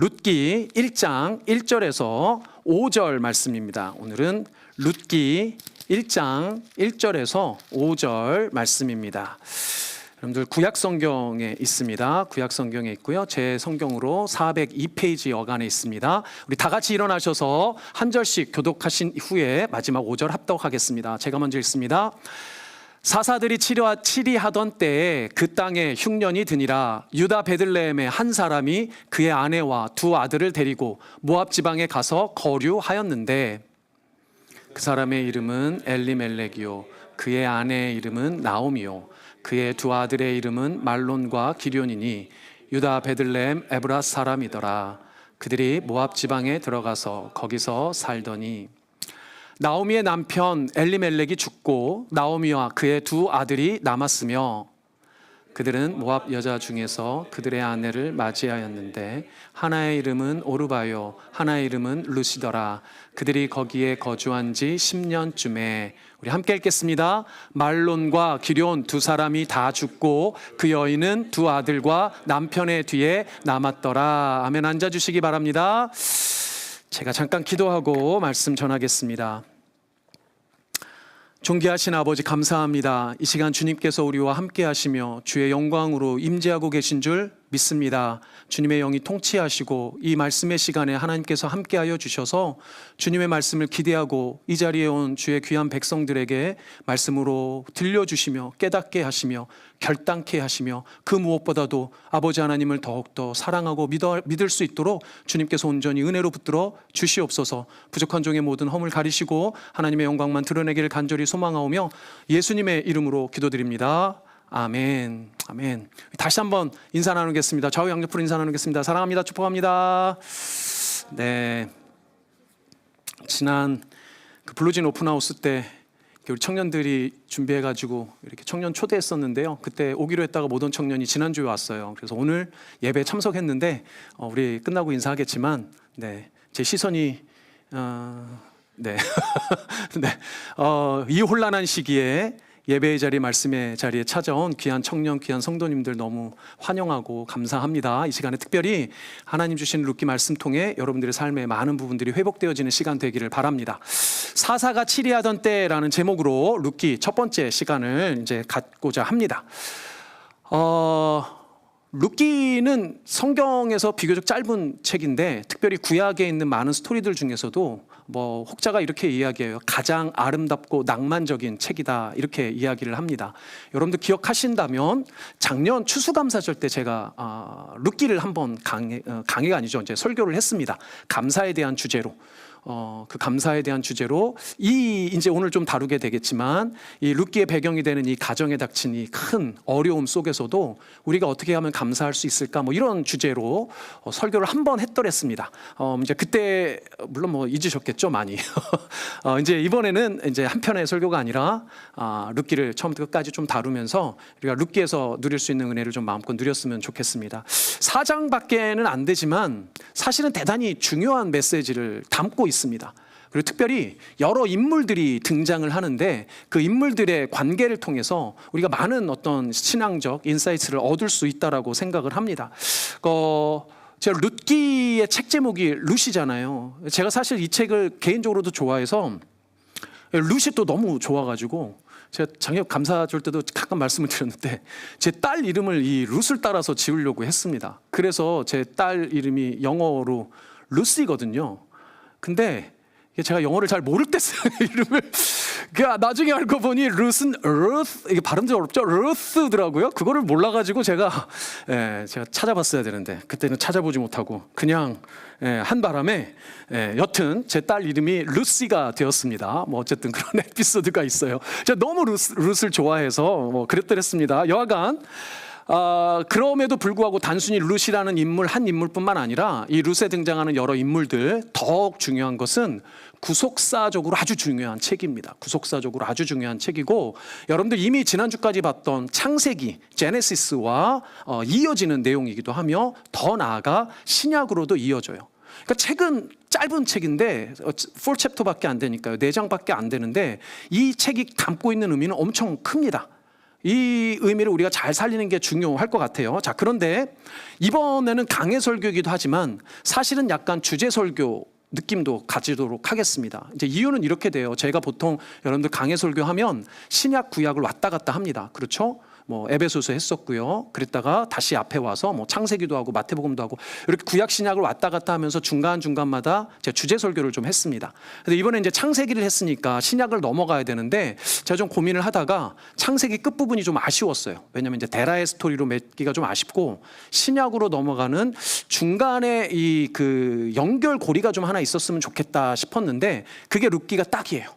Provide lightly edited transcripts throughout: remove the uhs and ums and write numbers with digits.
룻기 1장 1절에서 5절 말씀입니다. 오늘은 룻기 1장 1절에서 5절 말씀입니다. 여러분들 구약 성경에 있습니다. 구약 성경에 있고요. 제 성경으로 402페이지 여간에 있습니다. 우리 다 같이 일어나셔서 한 절씩 교독하신 후에 마지막 5절 합독하겠습니다. 제가 먼저 읽습니다. 사사들이 치리하던 때에 그 땅에 흉년이 드니라. 유다 베들레헴의 한 사람이 그의 아내와 두 아들을 데리고 모압 지방에 가서 거류하였는데 그 사람의 이름은 엘리멜렉이요 그의 아내의 이름은 나오미요 그의 두 아들의 이름은 말론과 기럧이니 유다 베들레헴 에브라 사람이더라. 그들이 모압 지방에 들어가서 거기서 살더니 나오미의 남편 엘리멜렉이 죽고 나오미와 그의 두 아들이 남았으며 그들은 모압 여자 중에서 그들의 아내를 맞이하였는데 하나의 이름은 오르바요 하나의 이름은 루시더라. 그들이 거기에 거주한 지 10년쯤에 우리 함께 읽겠습니다. 말론과 기럧 두 사람이 다 죽고 그 여인은 두 아들과 남편의 뒤에 남았더라. 아멘. 앉아주시기 바랍니다. 제가 잠깐 기도하고 말씀 전하겠습니다. 존귀하신 아버지 감사합니다. 이 시간 주님께서 우리와 함께 하시며 주의 영광으로 임재하고 계신 줄 믿습니다. 주님의 영이 통치하시고 이 말씀의 시간에 하나님께서 함께하여 주셔서 주님의 말씀을 기대하고 이 자리에 온 주의 귀한 백성들에게 말씀으로 들려주시며 깨닫게 하시며 결단케 하시며 그 무엇보다도 아버지 하나님을 더욱더 사랑하고 믿을 수 있도록 주님께서 온전히 은혜로 붙들어 주시옵소서. 부족한 종의 모든 허물 가리시고 하나님의 영광만 드러내기를 간절히 소망하오며 예수님의 이름으로 기도드립니다. 아멘. 아멘. 다시 한번 인사 나누겠습니다. 좌우 양옆으로 인사 나누겠습니다. 사랑합니다. 축복합니다. 네. 지난 그 블루진 오픈하우스 때 우리 청년들이 준비해가지고 이렇게 청년 초대했었는데요. 그때 오기로 했다가 못 온 청년이 지난주에 왔어요. 그래서 오늘 예배에 참석했는데 우리 끝나고 인사하겠지만 제 시선이 네. 이 혼란한 시기에 예배의 자리, 말씀의 자리에 찾아온 귀한 청년, 귀한 성도님들 너무 환영하고 감사합니다. 이 시간에 특별히 하나님 주신 룻기 말씀 통해 여러분들의 삶의 많은 부분들이 회복되어지는 시간 되기를 바랍니다. 사사가 치리하던 때라는 제목으로 룻기 첫 번째 시간을 이제 갖고자 합니다. 룻기는 성경에서 비교적 짧은 책인데 특별히 구약에 있는 많은 스토리들 중에서도 혹자가 이렇게 이야기해요. 가장 아름답고 낭만적인 책이다 이렇게 이야기를 합니다. 여러분들 기억하신다면 작년 추수감사절 때 제가 룻기를 한번 강의가 아니죠. 이제 설교를 했습니다. 감사에 대한 주제로. 그 감사에 대한 주제로 이제 오늘 좀 다루게 되겠지만 이 룻기의 배경이 되는 이 가정에 닥친 이 큰 어려움 속에서도 우리가 어떻게 하면 감사할 수 있을까 이런 주제로 설교를 한번 했더랬습니다. 이제 그때 물론 잊으셨겠죠 많이. 이제 이번에는 이제 한 편의 설교가 아니라 룻기를 처음부터 끝까지 좀 다루면서 우리가 룻기에서 누릴 수 있는 은혜를 좀 마음껏 누렸으면 좋겠습니다. 4장밖에는 안 되지만 사실은 대단히 중요한 메시지를 담고 있습니다. 그리고 특별히 여러 인물들이 등장을 하는데 그 인물들의 관계를 통해서 우리가 많은 어떤 신앙적 인사이트를 얻을 수 있다라고 생각을 합니다. 제가 룻기의 책 제목이 룻이잖아요. 제가 사실 이 책을 개인적으로도 좋아해서 룻이 또 너무 좋아가지고 제가 작년 감사절 때도 가끔 말씀을 드렸는데 제 딸 이름을 이 룻을 따라서 지으려고 했습니다. 그래서 제 딸 이름이 영어로 루시거든요. 근데 제가 영어를 잘 모를 때 써요, 이름을. 나중에 알고 보니 룻은 earth, 이게 발음도 어렵죠? earth더라고요. 그거를 몰라가지고 제가 찾아봤어야 되는데 그때는 찾아보지 못하고 그냥 한 바람에 여튼 제 딸 이름이 루시가 되었습니다. 어쨌든 그런 에피소드가 있어요. 제가 너무 룻을 좋아해서 그랬더랬습니다. 여하간 그럼에도 불구하고 단순히 룻이라는 인물 한 인물뿐만 아니라 이 룻에 등장하는 여러 인물들 더욱 중요한 것은 구속사적으로 아주 중요한 책입니다. 구속사적으로 아주 중요한 책이고 여러분들 이미 지난주까지 봤던 창세기 제네시스와 이어지는 내용이기도 하며 더 나아가 신약으로도 이어져요. 그러니까 책은 짧은 책인데 4챕터밖에 안 되니까요. 4장밖에 안 되는데 이 책이 담고 있는 의미는 엄청 큽니다. 이 의미를 우리가 잘 살리는 게 중요할 것 같아요. 자, 그런데 이번에는 강해 설교이기도 하지만 사실은 약간 주제 설교 느낌도 가지도록 하겠습니다. 이제 이유는 이렇게 돼요. 제가 보통 여러분들 강해 설교하면 신약 구약을 왔다 갔다 합니다. 그렇죠? 뭐 에베소서 했었고요. 그랬다가 다시 앞에 와서 뭐 창세기도 하고 마태복음도 하고 이렇게 구약 신약을 왔다 갔다 하면서 중간 중간마다 제가 주제 설교를 좀 했습니다. 근데 이번에 이제 창세기를 했으니까 신약을 넘어가야 되는데 제가 좀 고민을 하다가 창세기 끝 부분이 좀 아쉬웠어요. 왜냐하면 이제 데라의 스토리로 맺기가 좀 아쉽고 신약으로 넘어가는 중간에 이 그 연결고리가 좀 하나 있었으면 좋겠다 싶었는데 그게 룻기가 딱이에요.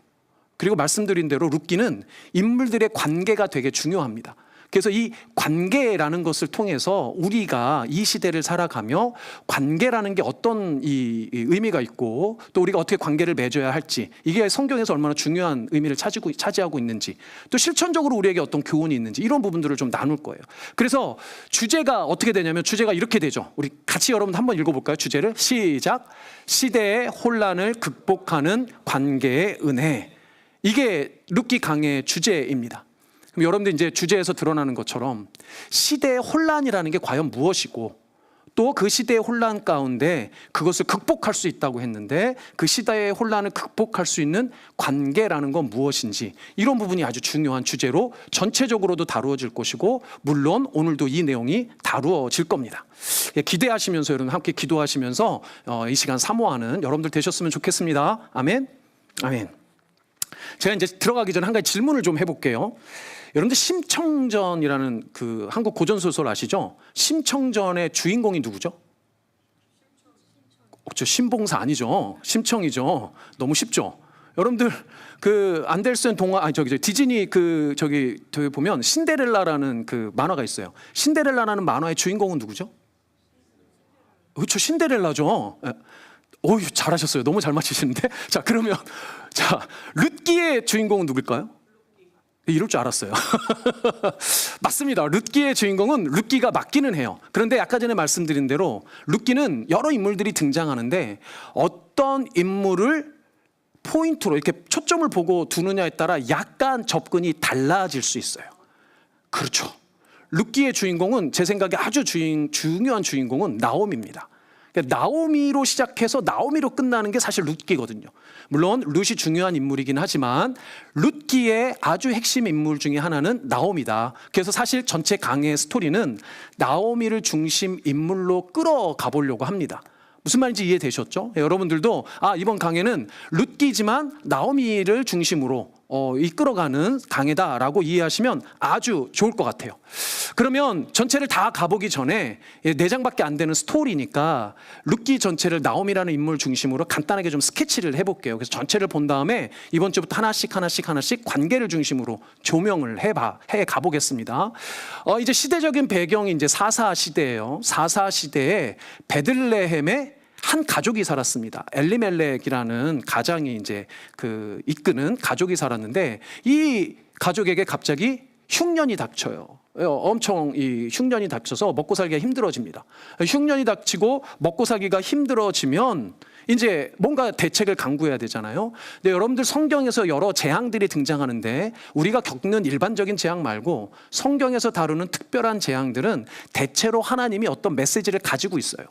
그리고 말씀드린 대로 룻기는 인물들의 관계가 되게 중요합니다. 그래서 이 관계라는 것을 통해서 우리가 이 시대를 살아가며 관계라는 게 어떤 이 의미가 있고 또 우리가 어떻게 관계를 맺어야 할지 이게 성경에서 얼마나 중요한 의미를 차지하고 있는지 또 실천적으로 우리에게 어떤 교훈이 있는지 이런 부분들을 좀 나눌 거예요. 그래서 주제가 어떻게 되냐면 주제가 이렇게 되죠. 우리 같이 여러분 한번 읽어볼까요? 주제를 시작. 시대의 혼란을 극복하는 관계의 은혜. 이게 룻기 강의 주제입니다. 그럼 여러분들 이제 주제에서 드러나는 것처럼 시대의 혼란이라는 게 과연 무엇이고 또 그 시대의 혼란 가운데 그것을 극복할 수 있다고 했는데 그 시대의 혼란을 극복할 수 있는 관계라는 건 무엇인지 이런 부분이 아주 중요한 주제로 전체적으로도 다루어질 것이고 물론 오늘도 이 내용이 다루어질 겁니다. 기대하시면서 여러분 함께 기도하시면서 이 시간 사모하는 여러분들 되셨으면 좋겠습니다. 아멘. 아멘. 제가 이제 들어가기 전에 한 가지 질문을 좀 해볼게요. 여러분들 심청전이라는 그 한국 고전소설 아시죠? 심청전의 주인공이 누구죠? 저 신봉사 아니죠? 심청이죠. 너무 쉽죠? 여러분들 그 안델슨 동화 디즈니 저기 보면 신데렐라라는 그 만화가 있어요. 신데렐라라는 만화의 주인공은 누구죠? 그렇죠, 신데렐라죠. 어휴, 잘하셨어요. 너무 잘 맞히시는데. 자, 그러면 룻기의 주인공은 누굴까요? 이럴 줄 알았어요. 맞습니다. 룻기의 주인공은 룻기가 맞기는 해요. 그런데 아까 전에 말씀드린 대로 룻기는 여러 인물들이 등장하는데 어떤 인물을 포인트로 이렇게 초점을 보고 두느냐에 따라 약간 접근이 달라질 수 있어요. 그렇죠. 룻기의 주인공은 제 생각에 아주 중요한 주인공은 나오미입니다. 나오미로 시작해서 나오미로 끝나는 게 사실 룻기거든요. 물론 룻이 중요한 인물이긴 하지만 룻기의 아주 핵심 인물 중에 하나는 나오미다. 그래서 사실 전체 강의 스토리는 나오미를 중심 인물로 끌어가 보려고 합니다. 무슨 말인지 이해되셨죠? 여러분들도 이번 강의는 룻기지만 나오미를 중심으로 이끌어가는 강의다라고 이해하시면 아주 좋을 것 같아요. 그러면 전체를 다 가보기 전에 4장밖에 안 되는 스토리니까 룻기 전체를 나오미라는 인물 중심으로 간단하게 좀 스케치를 해볼게요. 그래서 전체를 본 다음에 이번 주부터 하나씩 관계를 중심으로 조명을 해 가보겠습니다. 이제 시대적인 배경이 이제 사사 시대예요. 사사 시대에 베들레헴에 한 가족이 살았습니다. 엘리멜렉이라는 가장이 이제 그 이끄는 가족이 살았는데 이 가족에게 갑자기 흉년이 닥쳐요. 엄청 이 흉년이 닥쳐서 먹고 살기가 힘들어집니다. 흉년이 닥치고 먹고 살기가 힘들어지면 이제 뭔가 대책을 강구해야 되잖아요. 근데 여러분들 성경에서 여러 재앙들이 등장하는데 우리가 겪는 일반적인 재앙 말고 성경에서 다루는 특별한 재앙들은 대체로 하나님이 어떤 메시지를 가지고 있어요.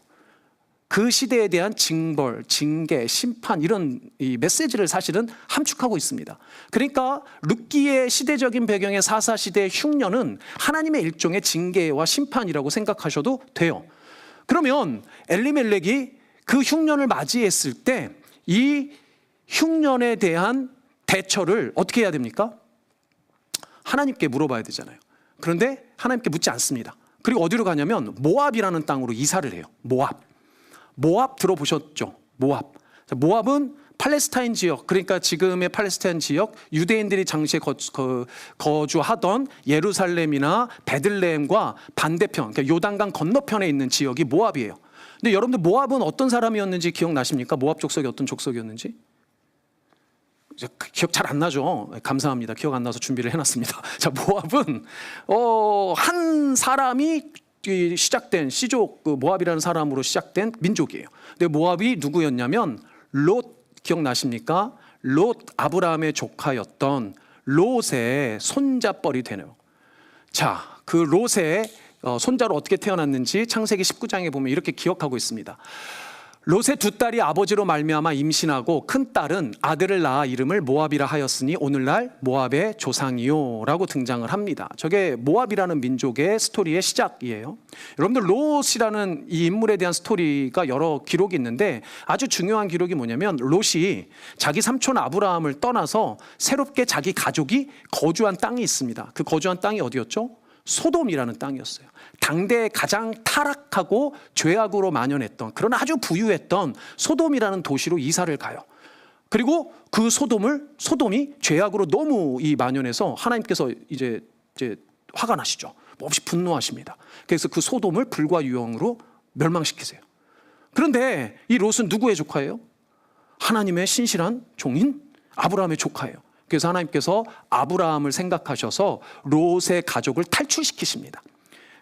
그 시대에 대한 징벌, 징계, 심판 이런 이 메시지를 사실은 함축하고 있습니다. 그러니까 룻기의 시대적인 배경의 사사 시대의 흉년은 하나님의 일종의 징계와 심판이라고 생각하셔도 돼요. 그러면 엘리멜렉이 그 흉년을 맞이했을 때 이 흉년에 대한 대처를 어떻게 해야 됩니까? 하나님께 물어봐야 되잖아요. 그런데 하나님께 묻지 않습니다. 그리고 어디로 가냐면 모압이라는 땅으로 이사를 해요. 모압 들어보셨죠? 모압은 팔레스타인 지역, 그러니까 지금의 팔레스타인 지역, 유대인들이 당시에 거주하던 예루살렘이나 베들레헴과 반대편, 그러니까 요단강 건너편에 있는 지역이 모압이에요. 근데 여러분들 모압은 어떤 사람이었는지 기억나십니까? 모압 족속이 어떤 족속이었는지? 기억 잘 안 나죠? 감사합니다. 기억 안 나서 준비를 해놨습니다. 자, 모압은 한 사람이 시작된 시족, 모압이라는 사람으로 시작된 민족이에요. 근데 모압이 누구였냐면 롯 기억나십니까? 롯, 아브라함의 조카였던 롯의 손자뻘이 되네요. 자, 그 롯의 손자로 어떻게 태어났는지 창세기 19장에 보면 이렇게 기억하고 있습니다. 롯의 두 딸이 아버지로 말미암아 임신하고 큰 딸은 아들을 낳아 이름을 모압이라 하였으니 오늘날 모압의 조상이요 라고 등장을 합니다. 저게 모압이라는 민족의 스토리의 시작이에요. 여러분들 롯이라는 이 인물에 대한 스토리가 여러 기록이 있는데 아주 중요한 기록이 뭐냐면 롯이 자기 삼촌 아브라함을 떠나서 새롭게 자기 가족이 거주한 땅이 있습니다. 그 거주한 땅이 어디였죠? 소돔이라는 땅이었어요. 당대 가장 타락하고 죄악으로 만연했던 그러나 아주 부유했던 소돔이라는 도시로 이사를 가요. 그리고 그 소돔이 죄악으로 너무 만연해서 하나님께서 이제 화가 나시죠. 몹시 분노하십니다. 그래서 그 소돔을 불과 유황으로 멸망시키세요. 그런데 이 롯은 누구의 조카예요? 하나님의 신실한 종인 아브라함의 조카예요. 그래서 하나님께서 아브라함을 생각하셔서 롯의 가족을 탈출시키십니다.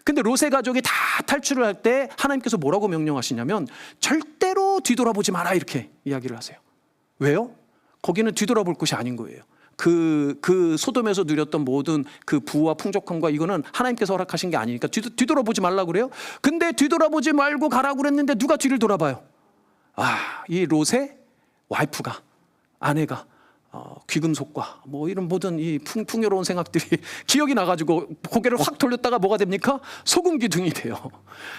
근데 롯의 가족이 다 탈출을 할 때 하나님께서 뭐라고 명령하시냐면 절대로 뒤돌아보지 마라 이렇게 이야기를 하세요. 왜요? 거기는 뒤돌아볼 곳이 아닌 거예요. 그 소돔에서 누렸던 모든 그 부와 풍족함과 이거는 하나님께서 허락하신 게 아니니까 뒤돌아보지 말라고 그래요. 근데 뒤돌아보지 말고 가라고 그랬는데 누가 뒤를 돌아봐요? 이 롯의 와이프가, 아내가 귀금속과 뭐 이런 모든 이 풍요로운 생각들이 기억이 나가지고 고개를 확 돌렸다가 뭐가 됩니까? 소금 기둥이 돼요.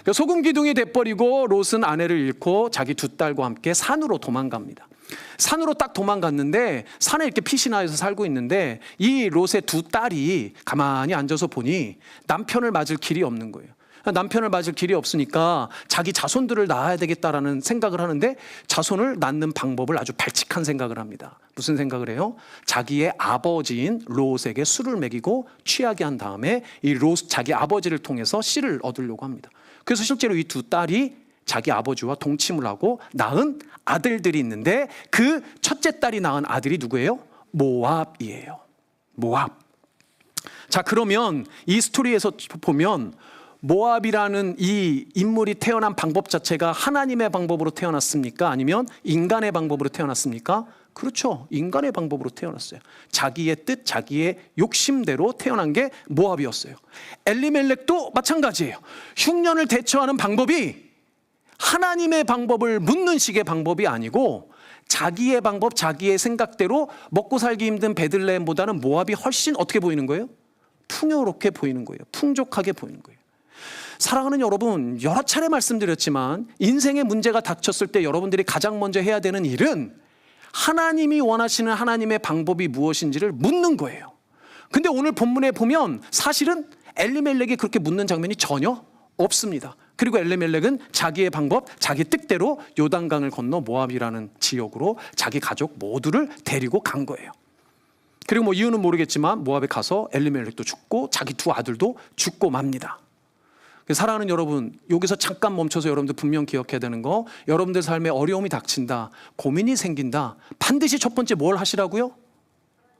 그러니까 소금 기둥이 돼버리고 롯은 아내를 잃고 자기 두 딸과 함께 산으로 도망갑니다. 산으로 딱 도망갔는데 산에 이렇게 피신하여서 살고 있는데 이 롯의 두 딸이 가만히 앉아서 보니 남편을 맞을 길이 없는 거예요. 남편을 맞을 길이 없으니까 자기 자손들을 낳아야 되겠다라는 생각을 하는데 자손을 낳는 방법을 아주 발칙한 생각을 합니다. 무슨 생각을 해요? 자기의 아버지인 롯에게 술을 먹이고 취하게 한 다음에 이 롯 자기 아버지를 통해서 씨를 얻으려고 합니다. 그래서 실제로 이 두 딸이 자기 아버지와 동침을 하고 낳은 아들들이 있는데 그 첫째 딸이 낳은 아들이 누구예요? 모압이에요. 모압. 자, 그러면 이 스토리에서 보면 모압이라는 이 인물이 태어난 방법 자체가 하나님의 방법으로 태어났습니까? 아니면 인간의 방법으로 태어났습니까? 그렇죠. 인간의 방법으로 태어났어요. 자기의 뜻, 자기의 욕심대로 태어난 게 모압이었어요. 엘리멜렉도 마찬가지예요. 흉년을 대처하는 방법이 하나님의 방법을 묻는 식의 방법이 아니고 자기의 방법, 자기의 생각대로 먹고 살기 힘든 베들레헴보다는 모압이 훨씬 어떻게 보이는 거예요? 풍요롭게 보이는 거예요. 풍족하게 보이는 거예요. 사랑하는 여러분, 여러 차례 말씀드렸지만 인생의 문제가 닥쳤을 때 여러분들이 가장 먼저 해야 되는 일은 하나님이 원하시는 하나님의 방법이 무엇인지를 묻는 거예요. 근데 오늘 본문에 보면 사실은 엘리멜렉이 그렇게 묻는 장면이 전혀 없습니다. 그리고 엘리멜렉은 자기의 방법, 자기 뜻대로 요단강을 건너 모압이라는 지역으로 자기 가족 모두를 데리고 간 거예요. 그리고 뭐 이유는 모르겠지만 모압에 가서 엘리멜렉도 죽고 자기 두 아들도 죽고 맙니다. 사랑하는 여러분, 여기서 잠깐 멈춰서 여러분들 분명 기억해야 되는 거, 여러분들 삶에 어려움이 닥친다, 고민이 생긴다, 반드시 첫 번째 뭘 하시라고요?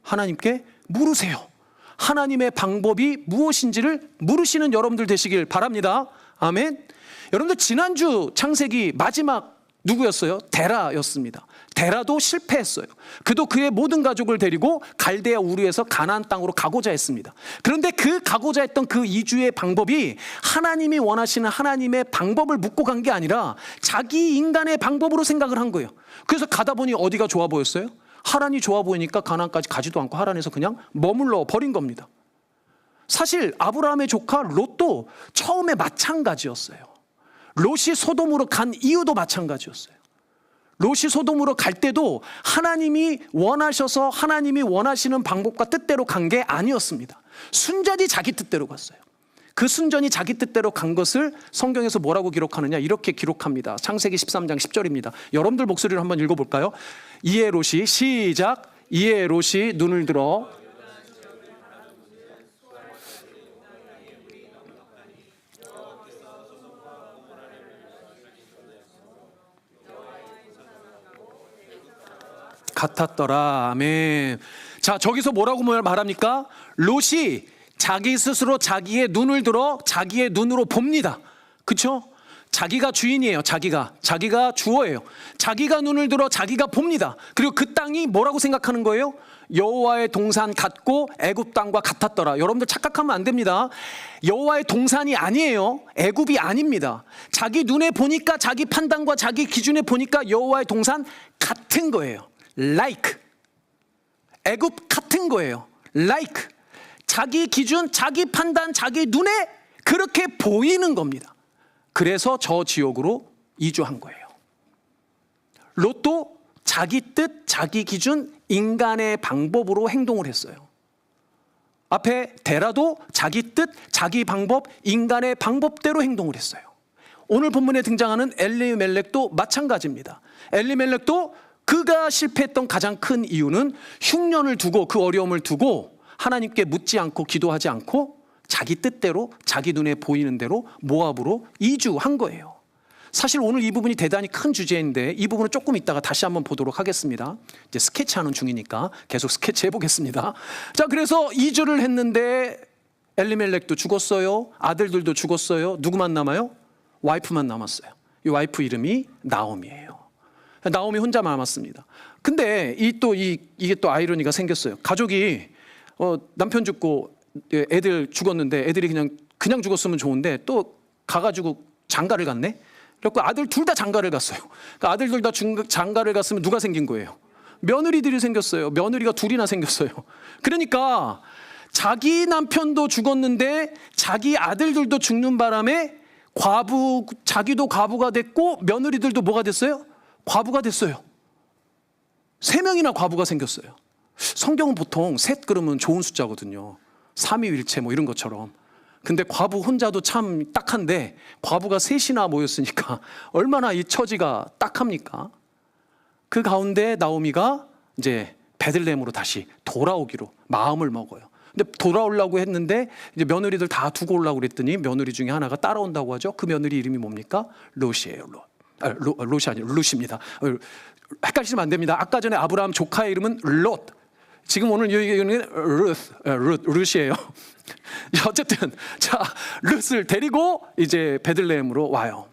하나님께 물으세요. 하나님의 방법이 무엇인지를 물으시는 여러분들 되시길 바랍니다. 아멘. 여러분들 지난주 창세기 마지막 누구였어요? 데라였습니다. 데라도 실패했어요. 그도 그의 모든 가족을 데리고 갈대아 우르에서 가나안 땅으로 가고자 했습니다. 그런데 그 가고자 했던 그 이주의 방법이 하나님이 원하시는 하나님의 방법을 묻고 간 게 아니라 자기 인간의 방법으로 생각을 한 거예요. 그래서 가다 보니 어디가 좋아 보였어요? 하란이 좋아 보이니까 가나안까지 가지도 않고 하란에서 그냥 머물러 버린 겁니다. 사실 아브라함의 조카 롯도 처음에 마찬가지였어요. 롯이 소돔으로 간 이유도 마찬가지였어요. 롯이 소돔으로 갈 때도 하나님이 원하셔서 하나님이 원하시는 방법과 뜻대로 간 게 아니었습니다. 순전히 자기 뜻대로 갔어요. 그 순전히 자기 뜻대로 간 것을 성경에서 뭐라고 기록하느냐, 이렇게 기록합니다. 창세기 13장 10절입니다. 여러분들 목소리로 한번 읽어볼까요? 이에 롯이, 시작. 이에 롯이 눈을 들어 같았더라. 아멘. 자, 저기서 뭐라고 말합니까? 롯이 자기 스스로 자기의 눈을 들어 자기의 눈으로 봅니다. 그렇죠? 자기가 주인이에요. 자기가 주어예요. 자기가 눈을 들어 자기가 봅니다. 그리고 그 땅이 뭐라고 생각하는 거예요? 여호와의 동산 같고 애굽 땅과 같았더라. 여러분들 착각하면 안 됩니다. 여호와의 동산이 아니에요. 애굽이 아닙니다. 자기 눈에 보니까, 자기 판단과 자기 기준에 보니까 여호와의 동산 같은 거예요. like. 애굽 같은 거예요. like. 자기 기준, 자기 판단, 자기 눈에 그렇게 보이는 겁니다. 그래서 저 지역으로 이주한 거예요. 롯도 자기 뜻, 자기 기준, 인간의 방법으로 행동을 했어요. 앞에 데라도 자기 뜻, 자기 방법, 인간의 방법대로 행동을 했어요. 오늘 본문에 등장하는 엘리멜렉도 마찬가지입니다. 엘리멜렉도 그가 실패했던 가장 큰 이유는 흉년을 두고, 그 어려움을 두고 하나님께 묻지 않고 기도하지 않고 자기 뜻대로, 자기 눈에 보이는 대로 모압으로 이주한 거예요. 사실 오늘 이 부분이 대단히 큰 주제인데 이 부분은 조금 이따가 다시 한번 보도록 하겠습니다. 이제 스케치하는 중이니까 계속 스케치 해보겠습니다. 자, 그래서 이주를 했는데 엘리멜렉도 죽었어요. 아들들도 죽었어요. 누구만 남아요? 와이프만 남았어요. 이 와이프 이름이 나오미예요. 나오미 혼자 남았습니다. 근데 이게 또 아이러니가 생겼어요. 가족이 남편 죽고 애들 죽었는데 애들이 그냥 죽었으면 좋은데 또 가가지고 장가를 갔네. 그래서 아들 둘 다 장가를 갔어요. 그러니까 아들들 다 장가를 갔으면 누가 생긴 거예요? 며느리들이 생겼어요. 며느리가 둘이나 생겼어요. 그러니까 자기 남편도 죽었는데 자기 아들들도 죽는 바람에 자기도 과부가 됐고 며느리들도 뭐가 됐어요? 과부가 됐어요. 3명이나 과부가 생겼어요. 성경은 보통 셋 그러면 좋은 숫자거든요. 삼위일체 뭐 이런 것처럼. 근데 과부 혼자도 참 딱한데 과부가 셋이나 모였으니까 얼마나 이 처지가 딱합니까? 그 가운데 나오미가 이제 베들레헴으로 다시 돌아오기로 마음을 먹어요. 근데 돌아오려고 했는데 이제 며느리들 다 두고 오려고 그랬더니 며느리 중에 하나가 따라온다고 하죠. 그 며느리 이름이 뭡니까? 롯이에요. 롯이 아니에요. 롯입니다. 헷갈리시면 안 됩니다. 아까 전에 아브라함 조카의 이름은 롯. 지금 오늘 여기는 룻이에요. 어쨌든 자, 룻을 데리고 이제 베들레헴으로 와요.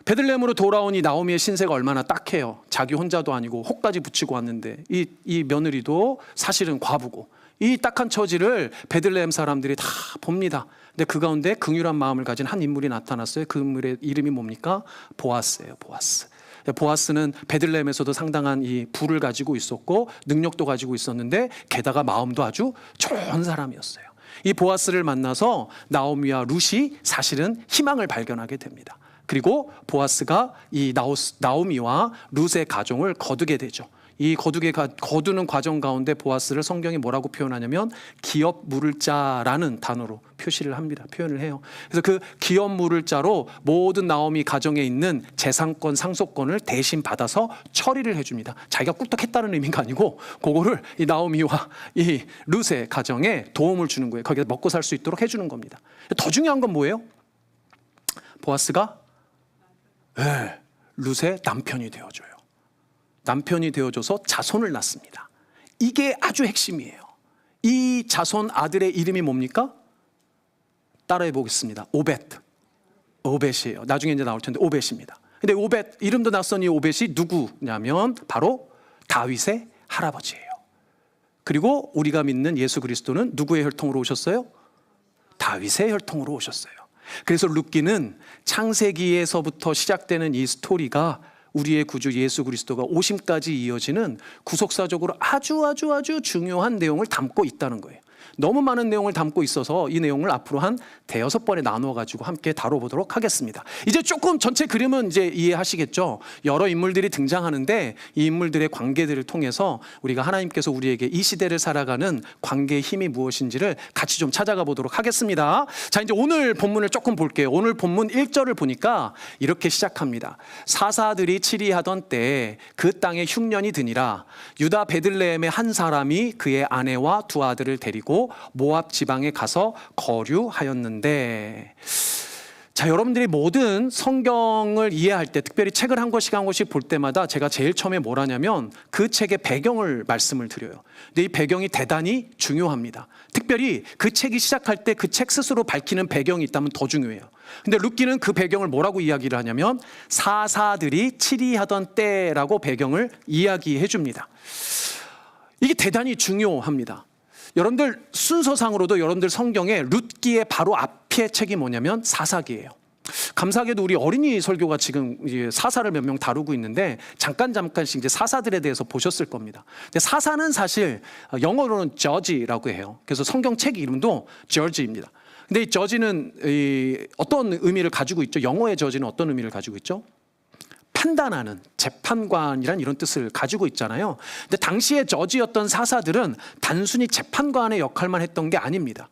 베들레헴으로 돌아오니 나오미의 신세가 얼마나 딱해요. 자기 혼자도 아니고 혹까지 붙이고 왔는데 이 며느리도 사실은 과부고 이 딱한 처지를 베들레헴 사람들이 다 봅니다. 근데 그 가운데 긍휼한 마음을 가진 한 인물이 나타났어요. 그 인물의 이름이 뭡니까? 보아스예요. 보아스. 보아스는 베들레헴에서도 상당한 이 부를 가지고 있었고 능력도 가지고 있었는데 게다가 마음도 아주 좋은 사람이었어요. 이 보아스를 만나서 나오미와 룻이 사실은 희망을 발견하게 됩니다. 그리고 보아스가 이 나오미와 룻의 가정을 거두게 되죠. 이 거두는 과정 가운데 보아스를 성경이 뭐라고 표현하냐면 기업 물을 자라는 단어로 표현을 해요. 그래서 그 기업 물을 자로 모든 나오미 가정에 있는 재산권, 상속권을 대신 받아서 처리를 해줍니다. 자기가 꿀떡했다는 의미가 아니고 그거를 이 나오미와 이 룻의 가정에 도움을 주는 거예요. 거기서 먹고 살 수 있도록 해주는 겁니다. 더 중요한 건 뭐예요? 보아스가 룻의 남편이 되어줘요. 남편이 되어줘서 자손을 낳습니다. 이게 아주 핵심이에요. 이 자손 아들의 이름이 뭡니까? 따라해 보겠습니다. 오벳이에요. 나중에 이제 나올 텐데 오벳입니다. 근데 오벳 이름도 낯선 이 오벳이 누구냐면 바로 다윗의 할아버지예요. 그리고 우리가 믿는 예수 그리스도는 누구의 혈통으로 오셨어요? 다윗의 혈통으로 오셨어요. 그래서 룻기는 창세기에서부터 시작되는 이 스토리가 우리의 구주 예수 그리스도가 오심까지 이어지는 구속사적으로 아주 중요한 내용을 담고 있다는 거예요. 너무 많은 내용을 담고 있어서 이 내용을 앞으로 한 5번에 나누어 가지고 함께 다뤄보도록 하겠습니다. 이제 조금 전체 그림은 이제 이해하시겠죠? 여러 인물들이 등장하는데 이 인물들의 관계들을 통해서 우리가 하나님께서 우리에게 이 시대를 살아가는 관계의 힘이 무엇인지를 같이 좀 찾아가 보도록 하겠습니다. 자, 이제 오늘 본문을 조금 볼게요. 오늘 본문 1절을 보니까 이렇게 시작합니다. 사사들이 치리하던 때에 그 땅에 흉년이 드니라. 유다 베들레헴의 한 사람이 그의 아내와 두 아들을 데리고 모압 지방에 가서 거류하였는데, 자, 여러분들이 모든 성경을 이해할 때, 특별히 책을 한 권씩 한 권씩 볼 때마다 제가 제일 처음에 뭘 하냐면 그 책의 배경을 말씀을 드려요. 근데 이 배경이 대단히 중요합니다. 특별히 그 책이 시작할 때 그 책 스스로 밝히는 배경이 있다면 더 중요해요. 근데 룻기는 그 배경을 뭐라고 이야기를 하냐면 사사들이 치리하던 때라고 배경을 이야기해 줍니다. 이게 대단히 중요합니다. 여러분들 순서상으로도 여러분들 성경에 룻기의 바로 앞에 책이 뭐냐면 사사기예요. 감사하게도 우리 어린이 설교가 지금 사사를 몇 명 다루고 있는데 잠깐씩 이제 사사들에 대해서 보셨을 겁니다. 근데 사사는 사실 영어로는 judge라고 해요. 그래서 성경 책 이름도 judge입니다. 근데 이 judge는 어떤 의미를 가지고 있죠? 영어의 judge는 어떤 의미를 가지고 있죠? 판단하는, 재판관이란 이런 뜻을 가지고 있잖아요. 근데 당시에 저지였던 사사들은 단순히 재판관의 역할만 했던 게 아닙니다.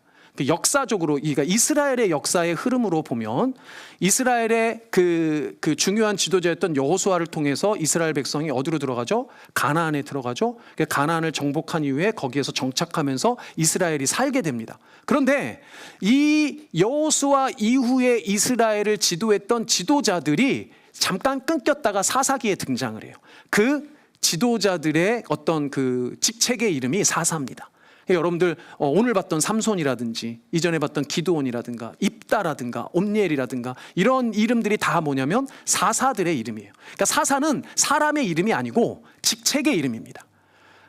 역사적으로, 그러니까 이스라엘의 역사의 흐름으로 보면 이스라엘의 그 중요한 지도자였던 여호수아를 통해서 이스라엘 백성이 어디로 들어가죠? 가나안에 들어가죠. 가나안을 정복한 이후에 거기에서 정착하면서 이스라엘이 살게 됩니다. 그런데 이 여호수아 이후에 이스라엘을 지도했던 지도자들이 잠깐 끊겼다가 사사기에 등장을 해요. 그 지도자들의 어떤 그 직책의 이름이 사사입니다. 여러분들 오늘 봤던 삼손이라든지 이전에 봤던 기드온이라든가 입다라든가 옴니엘이라든가 이런 이름들이 다 뭐냐면 사사들의 이름이에요. 그러니까 사사는 사람의 이름이 아니고 직책의 이름입니다.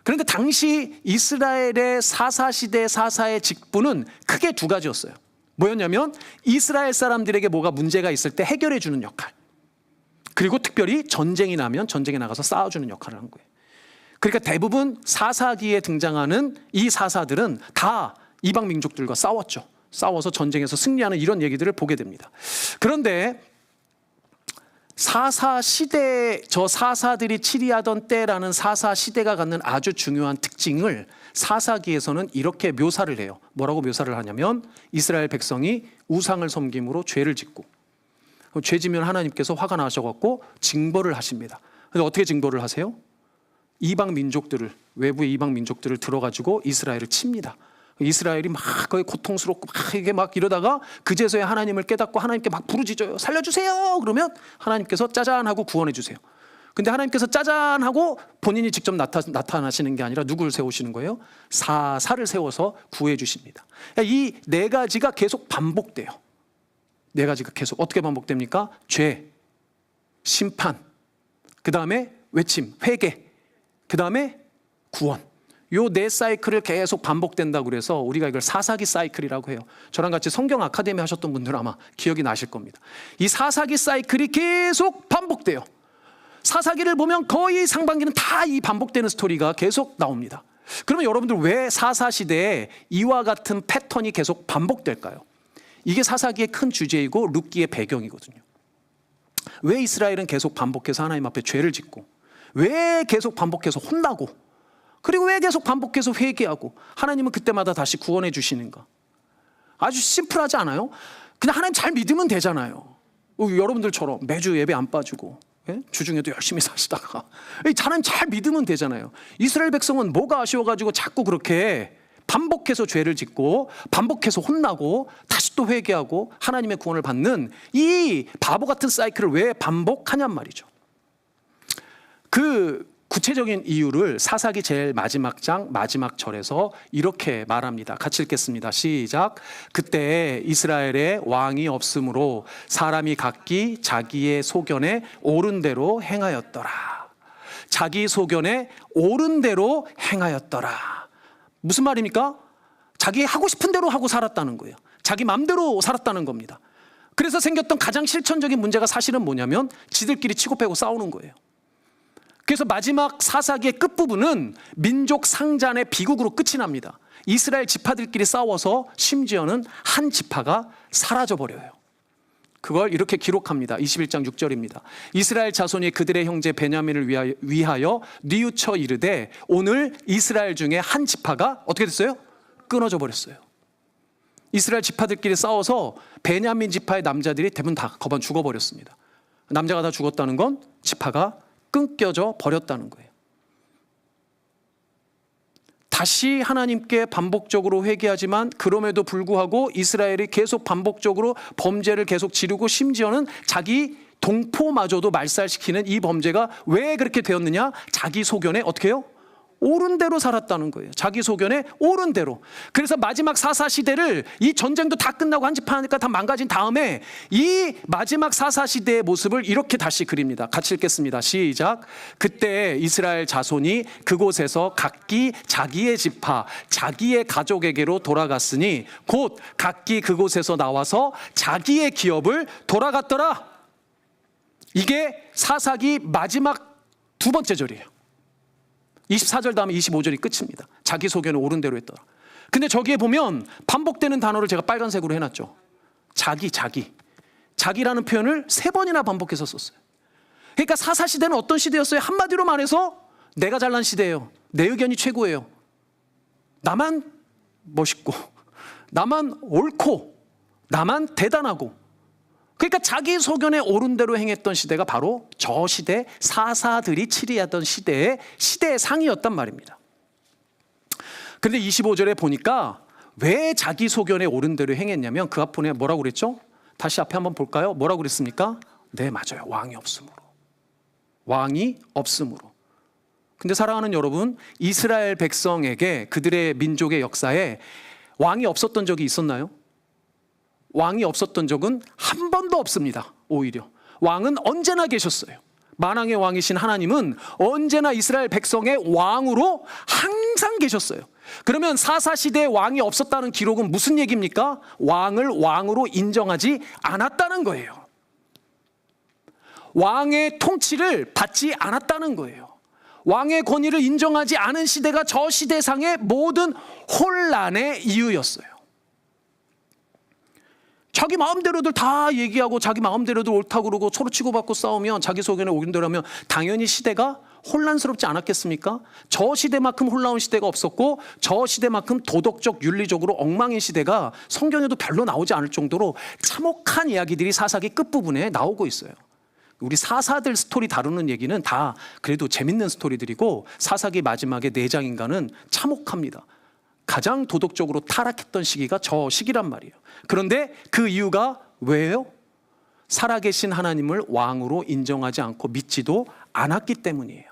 그런데 당시 이스라엘의 사사시대 사사의 직분은 크게 두 가지였어요. 뭐였냐면 이스라엘 사람들에게 뭐가 문제가 있을 때 해결해 주는 역할, 그리고 특별히 전쟁이 나면 전쟁에 나가서 싸워주는 역할을 한 거예요. 그러니까 대부분 사사기에 등장하는 이 사사들은 다 이방 민족들과 싸웠죠. 싸워서 전쟁에서 승리하는 이런 얘기들을 보게 됩니다. 그런데 사사시대, 저 사사들이 치리하던 때라는 사사시대가 갖는 아주 중요한 특징을 사사기에서는 이렇게 묘사를 해요. 뭐라고 묘사를 하냐면 이스라엘 백성이 우상을 섬김으로 죄를 짓고, 죄 지면 하나님께서 화가 나셔갖고 징벌을 하십니다. 근데 어떻게 징벌을 하세요? 이방 민족들을, 외부의 이방 민족들을 들어가지고 이스라엘을 칩니다. 이스라엘이 막 거의 고통스럽고 막 이게 막 이러다가 그제서야 하나님을 깨닫고 하나님께 막 부르짖어요. 살려주세요. 그러면 하나님께서 짜잔 하고 구원해 주세요. 근데 하나님께서 짜잔 하고 본인이 직접 나타나시는 게 아니라 누구를 세우시는 거예요? 사사를 세워서 구해 주십니다. 이 네 가지가 계속 반복돼요. 네 가지가 계속 어떻게 반복됩니까? 죄, 심판, 그 다음에 외침, 회개, 그 다음에 구원. 요 네 사이클을 계속 반복된다고 그래서 우리가 이걸 사사기 사이클이라고 해요. 저랑 같이 성경 아카데미 하셨던 분들은 아마 기억이 나실 겁니다. 이 사사기 사이클이 계속 반복돼요. 사사기를 보면 거의 상반기는 다 이 반복되는 스토리가 계속 나옵니다. 그러면 여러분들 왜 사사시대에 이와 같은 패턴이 계속 반복될까요? 이게 사사기의 큰 주제이고 룻기의 배경이거든요. 왜 이스라엘은 계속 반복해서 하나님 앞에 죄를 짓고, 왜 계속 반복해서 혼나고, 그리고 왜 계속 반복해서 회개하고 하나님은 그때마다 다시 구원해 주시는가? 아주 심플하지 않아요? 그냥 하나님 잘 믿으면 되잖아요. 여러분들처럼 매주 예배 안 빠지고 주중에도 열심히 사시다가 하나님 잘 믿으면 되잖아요. 이스라엘 백성은 뭐가 아쉬워가지고 자꾸 그렇게 반복해서 죄를 짓고 반복해서 혼나고 다시 또 회개하고 하나님의 구원을 받는 이 바보 같은 사이클을 왜 반복하냔 말이죠. 그 구체적인 이유를 사사기 제일 마지막 장 마지막 절에서 이렇게 말합니다. 같이 읽겠습니다. 시작. 그때 이스라엘에 왕이 없으므로 사람이 각기 자기의 소견에 옳은 대로 행하였더라. 자기 소견에 옳은 대로 행하였더라. 무슨 말입니까? 자기 하고 싶은 대로 하고 살았다는 거예요. 자기 마음대로 살았다는 겁니다. 그래서 생겼던 가장 실천적인 문제가 사실은 뭐냐면 지들끼리 치고 빼고 싸우는 거예요. 그래서 마지막 사사기의 끝부분은 민족 상잔의 비극으로 끝이 납니다. 이스라엘 지파들끼리 싸워서 심지어는 한 지파가 사라져버려요. 그걸 이렇게 기록합니다. 21장 6절입니다. 이스라엘 자손이 그들의 형제 베냐민을 위하여 뉘우쳐 이르되 오늘 이스라엘 중에 한 지파가 어떻게 됐어요? 끊어져 버렸어요. 이스라엘 지파들끼리 싸워서 베냐민 지파의 남자들이 대부분 다 거반 죽어버렸습니다. 남자가 다 죽었다는 건 지파가 끊겨져 버렸다는 거예요. 다시 하나님께 반복적으로 회개하지만 그럼에도 불구하고 이스라엘이 계속 반복적으로 범죄를 계속 지르고 심지어는 자기 동포마저도 말살시키는 이 범죄가 왜 그렇게 되었느냐? 자기 소견에 어떻게 해요? 옳은 대로 살았다는 거예요. 자기 소견에 옳은 대로. 그래서 마지막 사사시대를, 이 전쟁도 다 끝나고 한집하니까 다 망가진 다음에 이 마지막 사사시대의 모습을 이렇게 다시 그립니다. 같이 읽겠습니다. 시작. 그때 이스라엘 자손이 그곳에서 각기 자기의 지파 자기의 가족에게로 돌아갔으니 곧 각기 그곳에서 나와서 자기의 기업을 돌아갔더라. 이게 사사기 마지막 두 번째 절이에요. 24절 다음에 25절이 끝입니다. 자기 소견을 옳은 대로 했더라. 근데 저기에 보면 반복되는 단어를 제가 빨간색으로 해놨죠. 자기라는 표현을 3번이나 반복해서 썼어요. 그러니까 사사시대는 어떤 시대였어요? 한마디로 말해서 내가 잘난 시대예요. 내 의견이 최고예요. 나만 멋있고, 나만 옳고, 나만 대단하고. 그러니까 자기 소견에 옳은 대로 행했던 시대가 바로 저 시대, 사사들이 치리하던 시대의 상이었단 말입니다. 그런데 25절에 보니까 왜 자기 소견에 옳은 대로 행했냐면 그 앞에 뭐라고 그랬죠? 다시 앞에 한번 볼까요? 뭐라고 그랬습니까? 네, 맞아요. 왕이 없으므로. 근데 사랑하는 여러분, 이스라엘 백성에게 그들의 민족의 역사에 왕이 없었던 적이 있었나요? 왕이 없었던 적은 한 번도 없습니다. 오히려 왕은 언제나 계셨어요. 만왕의 왕이신 하나님은 언제나 이스라엘 백성의 왕으로 항상 계셨어요. 그러면 사사시대에 왕이 없었다는 기록은 무슨 얘기입니까? 왕을 왕으로 인정하지 않았다는 거예요. 왕의 통치를 받지 않았다는 거예요. 왕의 권위를 인정하지 않은 시대가 저 시대상의 모든 혼란의 이유였어요. 자기 마음대로들 다 얘기하고 자기 마음대로들 옳다고 그러고 서로 치고받고 싸우면 자기 소견에 옳은 대로 하면 당연히 시대가 혼란스럽지 않았겠습니까? 저 시대만큼 혼란한 시대가 없었고 저 시대만큼 도덕적 윤리적으로 엉망인 시대가 성경에도 별로 나오지 않을 정도로 참혹한 이야기들이 사사기 끝부분에 나오고 있어요. 우리 사사들 스토리 다루는 얘기는 다 그래도 재밌는 스토리들이고 사사기 마지막에 4장인가는 참혹합니다. 가장 도덕적으로 타락했던 시기가 저 시기란 말이에요. 그런데 그 이유가 왜요? 살아계신 하나님을 왕으로 인정하지 않고 믿지도 않았기 때문이에요.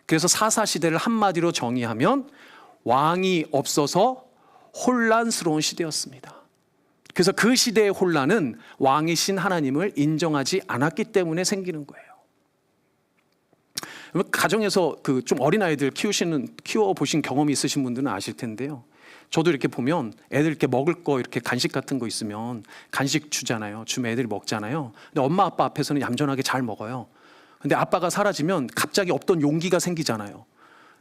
그래서 사사시대를 한마디로 정의하면 왕이 없어서 혼란스러운 시대였습니다. 그래서 그 시대의 혼란은 왕이신 하나님을 인정하지 않았기 때문에 생기는 거예요. 가정에서 그 좀 어린 아이들 키워보신 경험이 있으신 분들은 아실 텐데요. 저도 이렇게 보면 애들 이렇게 먹을 거 이렇게 간식 같은 거 있으면 간식 주잖아요. 주면 애들이 먹잖아요. 근데 엄마 아빠 앞에서는 얌전하게 잘 먹어요. 근데 아빠가 사라지면 갑자기 없던 용기가 생기잖아요.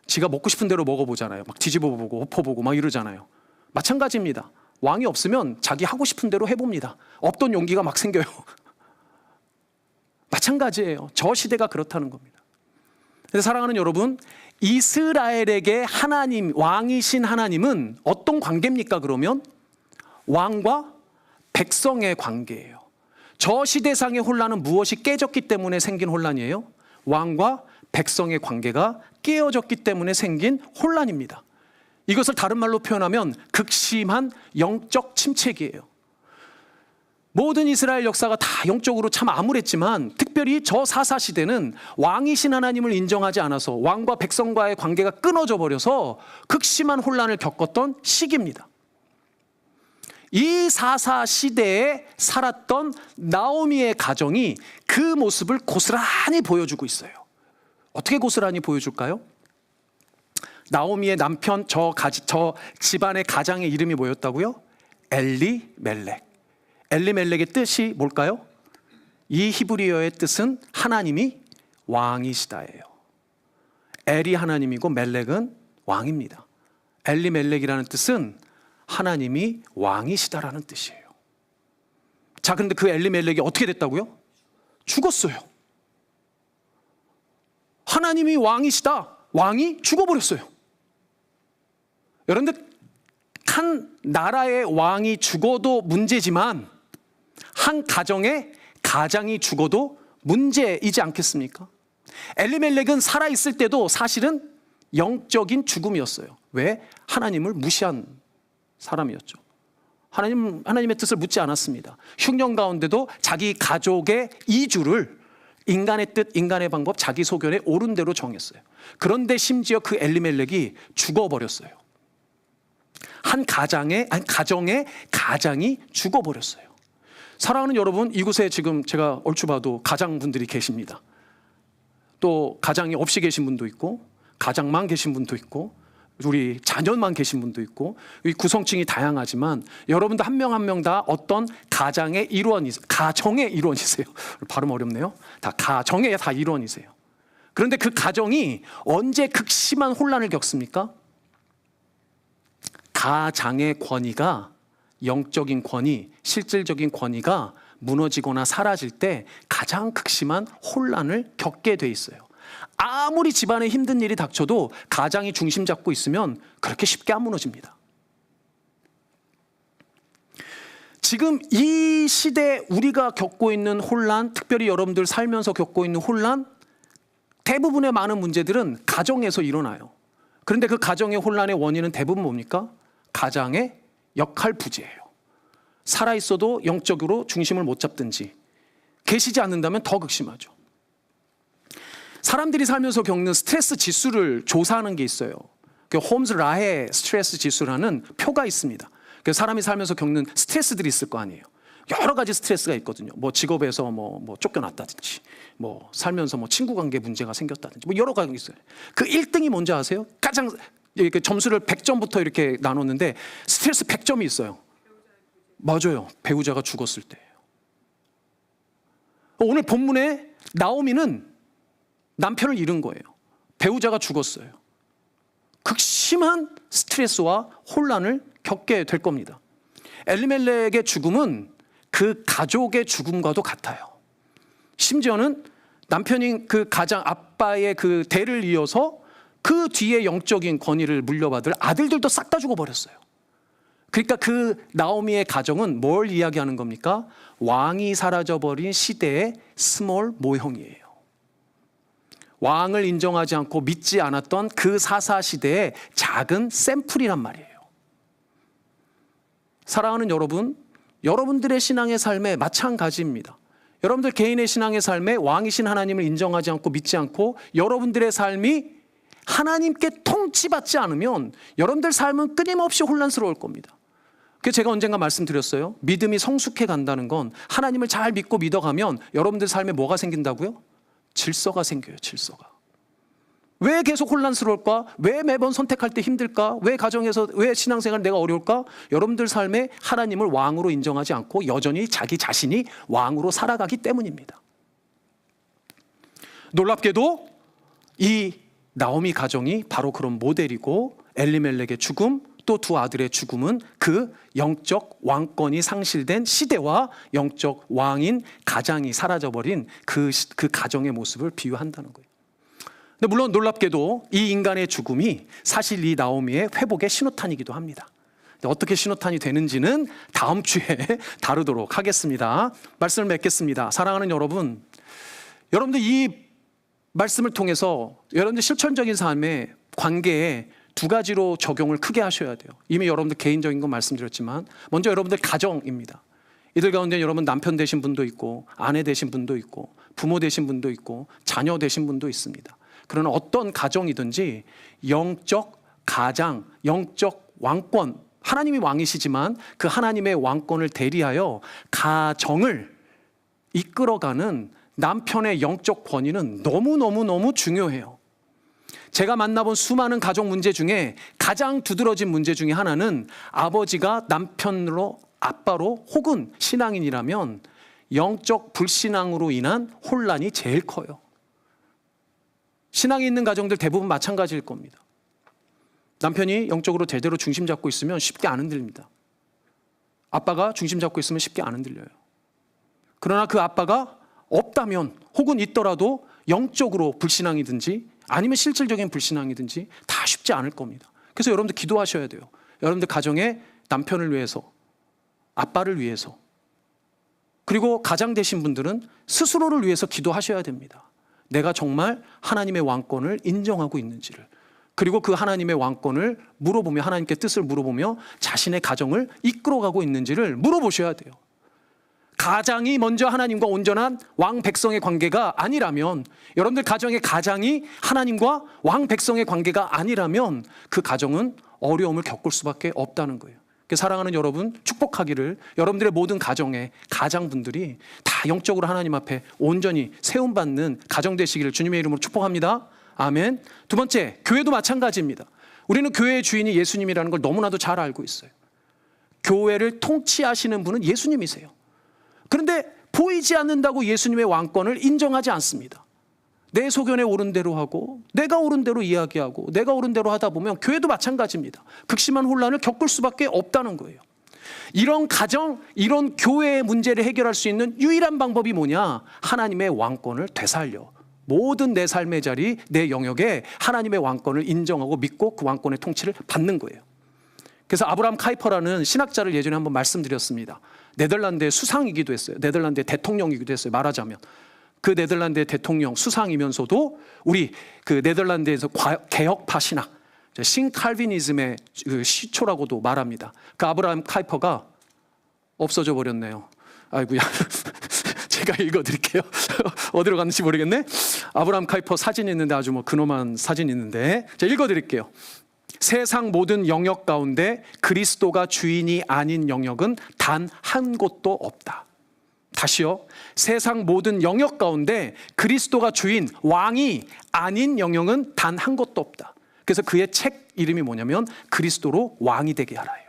지가 먹고 싶은 대로 먹어보잖아요. 막 뒤집어 보고 엎어보고 막 이러잖아요. 마찬가지입니다. 왕이 없으면 자기 하고 싶은 대로 해봅니다. 없던 용기가 막 생겨요. 마찬가지예요. 저 시대가 그렇다는 겁니다. 그래서 사랑하는 여러분, 이스라엘에게 왕이신 하나님은 어떤 관계입니까? 그러면 왕과 백성의 관계예요. 저 시대상의 혼란은 무엇이 깨졌기 때문에 생긴 혼란이에요? 왕과 백성의 관계가 깨어졌기 때문에 생긴 혼란입니다. 이것을 다른 말로 표현하면 극심한 영적 침체기예요. 모든 이스라엘 역사가 다 영적으로 참 암울했지만 특별히 저 사사시대는 왕이신 하나님을 인정하지 않아서 왕과 백성과의 관계가 끊어져 버려서 극심한 혼란을 겪었던 시기입니다. 이 사사시대에 살았던 나오미의 가정이 그 모습을 고스란히 보여주고 있어요. 어떻게 고스란히 보여줄까요? 나오미의 남편 저 집안의 가장의 이름이 뭐였다고요? 엘리멜렉. 엘리멜렉의 뜻이 뭘까요? 이 히브리어의 뜻은 하나님이 왕이시다예요. 엘이 하나님이고 멜렉은 왕입니다. 엘리멜렉이라는 뜻은 하나님이 왕이시다라는 뜻이에요. 자, 그런데 그 엘리멜렉이 어떻게 됐다고요? 죽었어요. 하나님이 왕이시다. 왕이 죽어버렸어요. 여러분들, 한 나라의 왕이 죽어도 문제지만 한 가정의 가장이 죽어도 문제이지 않겠습니까? 엘리멜렉은 살아있을 때도 사실은 영적인 죽음이었어요. 왜? 하나님을 무시한 사람이었죠. 하나님의 뜻을 묻지 않았습니다. 흉년 가운데도 자기 가족의 이주를 인간의 뜻, 인간의 방법, 자기 소견에 옳은 대로 정했어요. 그런데 심지어 그 엘리멜렉이 죽어버렸어요. 한 가정의 가장이 죽어버렸어요. 사랑하는 여러분, 이곳에 지금 제가 얼추 봐도 가장분들이 계십니다. 또 가장이 없이 계신 분도 있고, 가장만 계신 분도 있고, 우리 자녀만 계신 분도 있고, 이 구성층이 다양하지만 여러분도 한 명 한 명 다 어떤 가정의 일원이세요. 발음 어렵네요. 다 가정의 다 일원이세요. 그런데 그 가정이 언제 극심한 혼란을 겪습니까? 가장의 권위가, 영적인 권위, 실질적인 권위가 무너지거나 사라질 때 가장 극심한 혼란을 겪게 돼 있어요. 아무리 집안에 힘든 일이 닥쳐도 가장이 중심 잡고 있으면 그렇게 쉽게 안 무너집니다. 지금 이 시대 우리가 겪고 있는 혼란, 특별히 여러분들 살면서 겪고 있는 혼란, 대부분의 많은 문제들은 가정에서 일어나요. 그런데 그 가정의 혼란의 원인은 대부분 뭡니까? 가장의 역할 부재예요. 살아있어도 영적으로 중심을 못 잡든지 계시지 않는다면 더 극심하죠. 사람들이 살면서 겪는 스트레스 지수를 조사하는 게 있어요. 그 홈즈 라해 스트레스 지수라는 표가 있습니다. 사람이 살면서 겪는 스트레스들이 있을 거 아니에요. 여러 가지 스트레스가 있거든요. 뭐 직업에서 뭐 쫓겨났다든지, 뭐 살면서 뭐 친구 관계 문제가 생겼다든지, 뭐 여러 가지 있어요. 그 1등이 뭔지 아세요? 가장 이렇게 점수를 100점부터 이렇게 나눴는데 스트레스 100점이 있어요. 맞아요. 배우자가 죽었을 때예요. 오늘 본문에 나오미는 남편을 잃은 거예요. 배우자가 죽었어요. 극심한 스트레스와 혼란을 겪게 될 겁니다. 엘리멜렉의 죽음은 그 가족의 죽음과도 같아요. 심지어는 남편인 그 가장 아빠의 그 대를 이어서 그 뒤에 영적인 권위를 물려받을 아들들도 싹 다 죽어버렸어요. 그러니까 그 나오미의 가정은 뭘 이야기하는 겁니까? 왕이 사라져버린 시대의 스몰 모형이에요. 왕을 인정하지 않고 믿지 않았던 그 사사시대의 작은 샘플이란 말이에요. 사랑하는 여러분, 여러분들의 신앙의 삶에 마찬가지입니다. 여러분들 개인의 신앙의 삶에 왕이신 하나님을 인정하지 않고 믿지 않고 여러분들의 삶이 하나님께 통치받지 않으면 여러분들 삶은 끊임없이 혼란스러울 겁니다. 그래서 제가 언젠가 말씀드렸어요. 믿음이 성숙해 간다는 건 하나님을 잘 믿고 믿어가면 여러분들 삶에 뭐가 생긴다고요? 질서가 생겨요. 질서가. 왜 계속 혼란스러울까? 왜 매번 선택할 때 힘들까? 왜 가정에서, 왜 신앙생활 내가 어려울까? 여러분들 삶에 하나님을 왕으로 인정하지 않고 여전히 자기 자신이 왕으로 살아가기 때문입니다. 놀랍게도 이 나오미 가정이 바로 그런 모델이고, 엘리멜렉의 죽음, 또 두 아들의 죽음은 그 영적 왕권이 상실된 시대와 영적 왕인 가장이 사라져버린 그 가정의 모습을 비유한다는 거예요. 근데 물론 놀랍게도 이 인간의 죽음이 사실 이 나오미의 회복의 신호탄이기도 합니다. 어떻게 신호탄이 되는지는 다음 주에 다루도록 하겠습니다. 말씀을 맺겠습니다. 사랑하는 여러분, 여러분들 이 말씀을 통해서 여러분들 실천적인 삶의 관계에 두 가지로 적용을 크게 하셔야 돼요. 이미 여러분들 개인적인 건 말씀드렸지만 먼저 여러분들 가정입니다. 이들 가운데 여러분 남편 되신 분도 있고, 아내 되신 분도 있고, 부모 되신 분도 있고, 자녀 되신 분도 있습니다. 그러나 어떤 가정이든지 영적 가장, 영적 왕권, 하나님이 왕이시지만 그 하나님의 왕권을 대리하여 가정을 이끌어가는 남편의 영적 권위는 너무너무 중요해요. 제가 만나본 수많은 가족 문제 중에 가장 두드러진 문제 중에 하나는 아버지가 남편으로, 아빠로 혹은 신앙인이라면 영적 불신앙으로 인한 혼란이 제일 커요. 신앙이 있는 가정들 대부분 마찬가지일 겁니다. 남편이 영적으로 제대로 중심 잡고 있으면 쉽게 안 흔들립니다. 아빠가 중심 잡고 있으면 쉽게 안 흔들려요. 그러나 그 아빠가 없다면 혹은 있더라도 영적으로 불신앙이든지 아니면 실질적인 불신앙이든지 다 쉽지 않을 겁니다. 그래서 여러분들 기도하셔야 돼요. 여러분들 가정에 남편을 위해서, 아빠를 위해서, 그리고 가장 되신 분들은 스스로를 위해서 기도하셔야 됩니다. 내가 정말 하나님의 왕권을 인정하고 있는지를. 그리고 그 하나님의 왕권을 물어보며 하나님께 뜻을 물어보며 자신의 가정을 이끌어가고 있는지를 물어보셔야 돼요. 가장이 먼저 하나님과 온전한 왕 백성의 관계가 아니라면, 여러분들 가정의 가장이 하나님과 왕 백성의 관계가 아니라면 그 가정은 어려움을 겪을 수밖에 없다는 거예요. 사랑하는 여러분, 축복하기를 여러분들의 모든 가정의 가장분들이 다 영적으로 하나님 앞에 온전히 세움받는 가정 되시기를 주님의 이름으로 축복합니다. 아멘. 두 번째, 교회도 마찬가지입니다. 우리는 교회의 주인이 예수님이라는 걸 너무나도 잘 알고 있어요. 교회를 통치하시는 분은 예수님이세요. 그런데 보이지 않는다고 예수님의 왕권을 인정하지 않습니다. 내 소견에 옳은 대로 하고 내가 옳은 대로 이야기하고 내가 옳은 대로 하다 보면 교회도 마찬가지입니다. 극심한 혼란을 겪을 수밖에 없다는 거예요. 이런 가정, 이런 교회의 문제를 해결할 수 있는 유일한 방법이 뭐냐? 하나님의 왕권을 되살려 모든 내 삶의 자리, 내 영역에 하나님의 왕권을 인정하고 믿고 그 왕권의 통치를 받는 거예요. 그래서 아브라함 카이퍼라는 신학자를 예전에 한번 말씀드렸습니다. 네덜란드의 수상이기도 했어요. 네덜란드의 대통령이기도 했어요. 말하자면 그 네덜란드의 대통령 수상이면서도 우리 그 네덜란드에서 개혁파 신학, 신칼비니즘의 그 시초라고도 말합니다. 그 아브라함 카이퍼가 없어져 버렸네요. 아이고야. 제가 읽어드릴게요. 어디로 갔는지 모르겠네. 아브라함 카이퍼 사진이 있는데 아주 뭐 근엄한 사진이 있는데 제가 읽어드릴게요. 세상 모든 영역 가운데 그리스도가 주인이 아닌 영역은 단 한 곳도 없다. 다시요. 세상 모든 영역 가운데 그리스도가 주인, 왕이 아닌 영역은 단 한 곳도 없다. 그래서 그의 책 이름이 뭐냐면 그리스도로 왕이 되게 하라예요.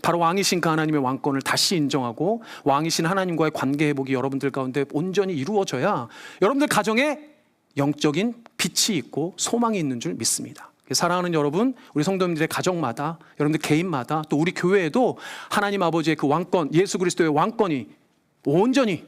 바로 왕이신 그 하나님의 왕권을 다시 인정하고 왕이신 하나님과의 관계 회복이 여러분들 가운데 온전히 이루어져야 여러분들 가정에 영적인 빛이 있고 소망이 있는 줄 믿습니다. 사랑하는 여러분, 우리 성도님들의 가정마다, 여러분들 개인마다, 또 우리 교회에도 하나님 아버지의 그 왕권, 예수 그리스도의 왕권이 온전히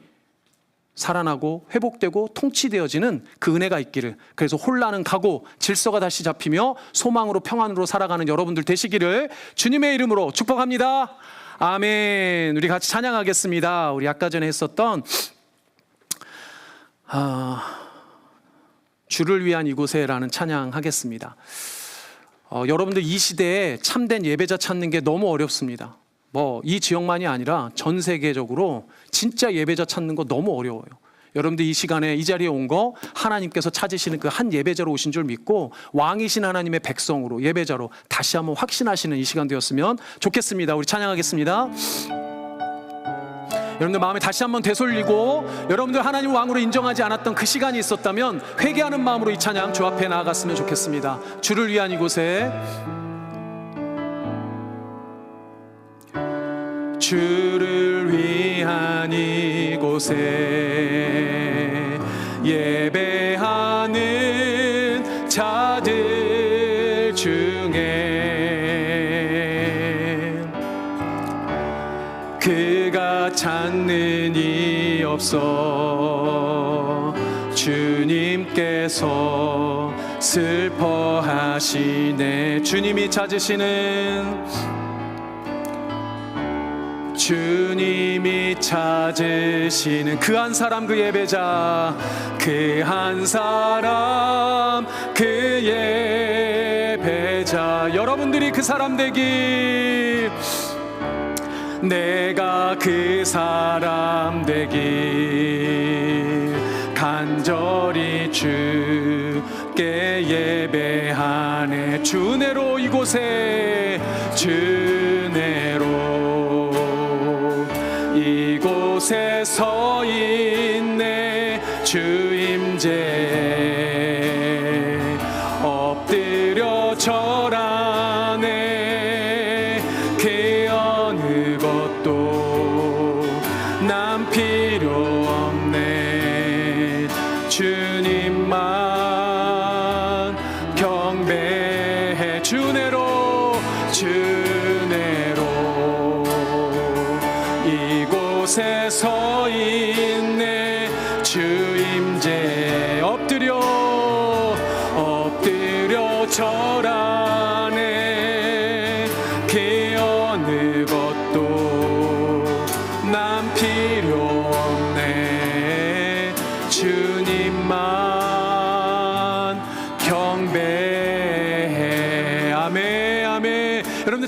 살아나고 회복되고 통치되어지는 그 은혜가 있기를, 그래서 혼란은 가고 질서가 다시 잡히며 소망으로 평안으로 살아가는 여러분들 되시기를 주님의 이름으로 축복합니다. 아멘. 우리 같이 찬양하겠습니다. 우리 아까 전에 했었던 주를 위한 이곳에라는 찬양하겠습니다. 여러분들 이 시대에 참된 예배자 찾는 게 너무 어렵습니다. 이 지역만이 아니라 전 세계적으로 진짜 예배자 찾는 거 너무 어려워요. 여러분들 이 시간에 이 자리에 온 거 하나님께서 찾으시는 그 한 예배자로 오신 줄 믿고 왕이신 하나님의 백성으로 예배자로 다시 한번 확신하시는 이 시간 되었으면 좋겠습니다. 우리 찬양하겠습니다. 여러분들 마음에 다시 한번 되돌리고 여러분들 하나님 왕으로 인정하지 않았던 그 시간이 있었다면 회개하는 마음으로 이 찬양 주 앞에 나아갔으면 좋겠습니다. 주를 위한 이곳에, 주를 위한 이곳에 예배하는 자들 중에 그가 찾는 이 없어 주님께서 슬퍼하시네. 주님이 찾으시는, 주님이 찾으시는 그 한 사람, 그 예배자, 그 한 사람, 그 예배자, 여러분들이 그 사람 되길, 내가 그 사람 되길 간절히 주께 예배하네. 주내로 이곳에, 주내로 이곳에 서 있네. 주 임재 엎드려 절하네. 그 어느 것도 난 필요 없네. 주님만 경배해. 주내로, 주내로 이곳에 서 있네. 주 임재 엎드려 절하네. 그 어느 것도 난 필요 없네. 주님만 경배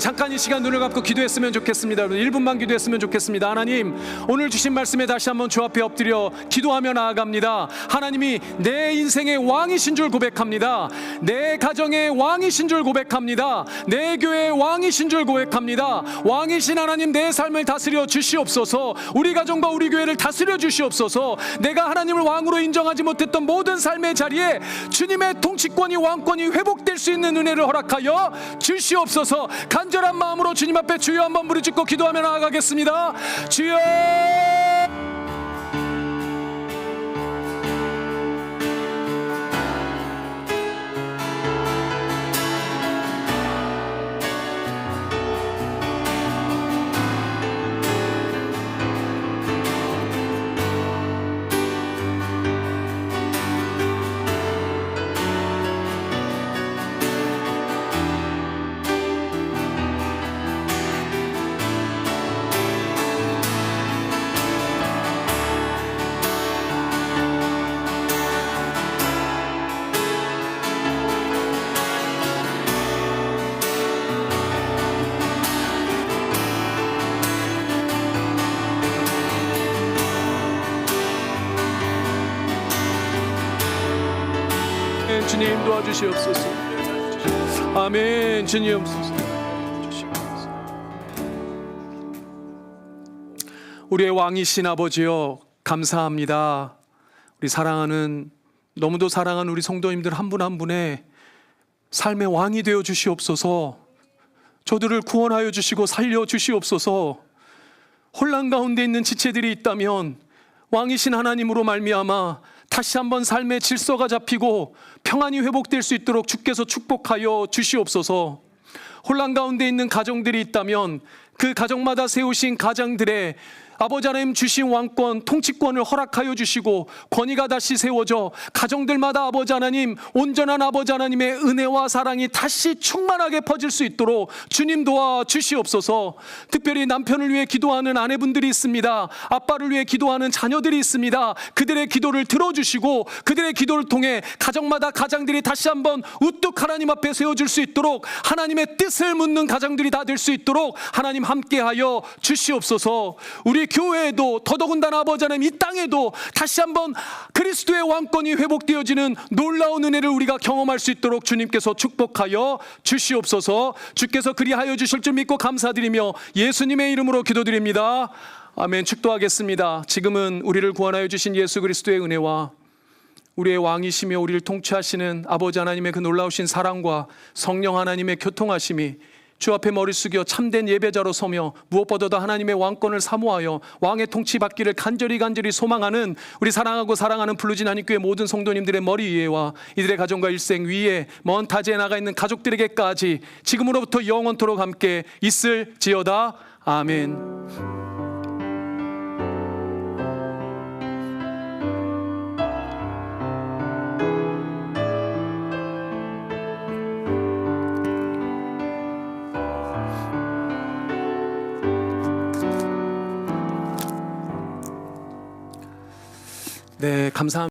잠깐 이 시간 눈을 감고 기도했으면 좋겠습니다. 1분만 기도했으면 좋겠습니다. 하나님, 오늘 주신 말씀에 다시 한번 주 앞에 엎드려 기도하며 나아갑니다. 하나님이 내 인생의 왕이신 줄 고백합니다. 내 가정의 왕이신 줄 고백합니다. 내 교회의 왕이신 줄 고백합니다. 왕이신 하나님, 내 삶을 다스려 주시옵소서. 우리 가정과 우리 교회를 다스려 주시옵소서. 내가 하나님을 왕으로 인정하지 못했던 모든 삶의 자리에 주님의 통치권이, 왕권이 회복될 수 있는 은혜를 허락하여 주시옵소서. 간절한 마음으로 주님 앞에 주여 한번 부르짖고 기도하며 나아가겠습니다. 주여! 주님 도와주시옵소서. 아멘. 주님 우리의 왕이신 아버지여, 감사합니다. 우리 사랑하는, 너무도 사랑하는 우리 성도님들 한 분 한 분의 삶의 왕이 되어 주시옵소서. 저들을 구원하여 주시고 살려 주시옵소서. 혼란 가운데 있는 지체들이 있다면 왕이신 하나님으로 말미암아 다시 한번 삶의 질서가 잡히고 평안이 회복될 수 있도록 주께서 축복하여 주시옵소서. 혼란 가운데 있는 가정들이 있다면 그 가정마다 세우신 가장들의 아버지 하나님 주신 왕권, 통치권을 허락하여 주시고 권위가 다시 세워져 가정들마다 아버지 하나님, 온전한 아버지 하나님의 은혜와 사랑이 다시 충만하게 퍼질 수 있도록 주님 도와 주시옵소서. 특별히 남편을 위해 기도하는 아내분들이 있습니다. 아빠를 위해 기도하는 자녀들이 있습니다. 그들의 기도를 들어주시고 그들의 기도를 통해 가정마다 가장들이 다시 한번 우뚝 하나님 앞에 세워질 수 있도록, 하나님의 뜻을 묻는 가정들이 다 될 수 있도록 하나님 함께하여 주시옵소서. 우리 교회에도, 더더군다나 아버지 하나님 이 땅에도 다시 한번 그리스도의 왕권이 회복되어지는 놀라운 은혜를 우리가 경험할 수 있도록 주님께서 축복하여 주시옵소서. 주께서 그리하여 주실 줄 믿고 감사드리며 예수님의 이름으로 기도드립니다. 아멘. 축도하겠습니다. 지금은 우리를 구원하여 주신 예수 그리스도의 은혜와 우리의 왕이시며 우리를 통치하시는 아버지 하나님의 그 놀라우신 사랑과 성령 하나님의 교통하심이 주 앞에 머리 숙여 참된 예배자로 서며 무엇보다도 하나님의 왕권을 사모하여 왕의 통치받기를 간절히 소망하는 우리 사랑하고 사랑하는 블루진 한인교회 모든 성도님들의 머리 위에와 이들의 가정과 일생 위에 먼 타지에 나가 있는 가족들에게까지 지금으로부터 영원토록 함께 있을지어다. 아멘. 네, 감사합니다.